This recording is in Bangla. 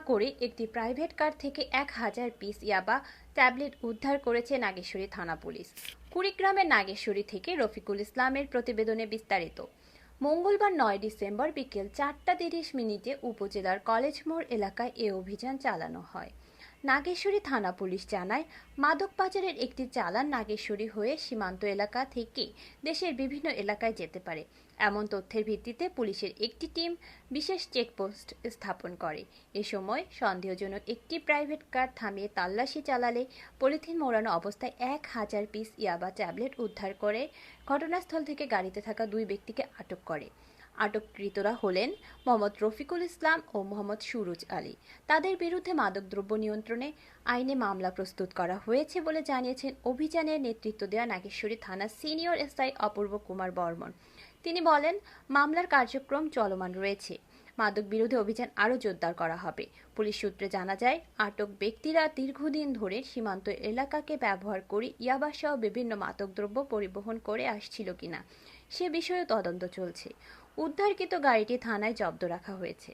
করে একটি প্রাইভেট কার থেকে 1000 পিস ইয়াবা ট্যাবলেট উদ্ধার করেছে নাগেশ্বরী থানা পুলিশ। কুড়িগ্রামের নাগেশ্বরী থেকে রফিকুল ইসলামের প্রতিবেদনে বিস্তারিত। মঙ্গলবার 9 ডিসেম্বর বিকেল 4:30 উপজেলার কলেজ মোড় এলাকায় এ অভিযান চালানো হয়। নাগেশ্বরী থানা পুলিশ জানায়, মাদক পাচারের একটি চালান নাগেশ্বরী হয়ে সীমান্ত এলাকা থেকে দেশের বিভিন্ন এলাকায় যেতে পারে। এমন তথ্যের ভিত্তিতে পুলিশের একটি টিম বিশেষ চেকপোস্ট স্থাপন করে। এ সময় সন্দেহজনক একটি প্রাইভেট কার থামিয়ে তল্লাশি চালালে পলিথিন মোড়ানো অবস্থায় 1000 পিস ইয়াবা ট্যাবলেট উদ্ধার করে ঘটনাস্থল থেকে গাড়িতে থাকা 2 ব্যক্তিকে আটক করে। আটককৃতরা হলেন মোহাম্মদ রফিকুল ইসলাম ও মোহাম্মদ সুরুজ আলী। তাদের বিরুদ্ধে মাদকদ্রব্য নিয়ন্ত্রণে আইনে মামলা প্রস্তুত করা হয়েছে বলে জানিয়েছেন অভিযানের নেতৃত্ব দেওয়া নাগেশ্বরী থানার সিনিয়র এসআই অপূর্ব কুমার বর্মন। তিনি বলেন, মামলার কার্যক্রম চলমান রয়েছে। মাদক বিরোধী অভিযান আরও জোরদার করা হবে। পুলিশ সূত্রে জানা যায়, আটক ব্যক্তিরা দীর্ঘদিন ধরে সীমান্ত এলাকাকে ব্যবহার করে ইয়াবাসহ বিভিন্ন মাদকদ্রব্য পরিবহন করে আসছিল কিনা সে বিষয়ে তদন্ত চলছে। উদ্ধারকৃত গাড়িটি থানায় জব্দ রাখা হয়েছে।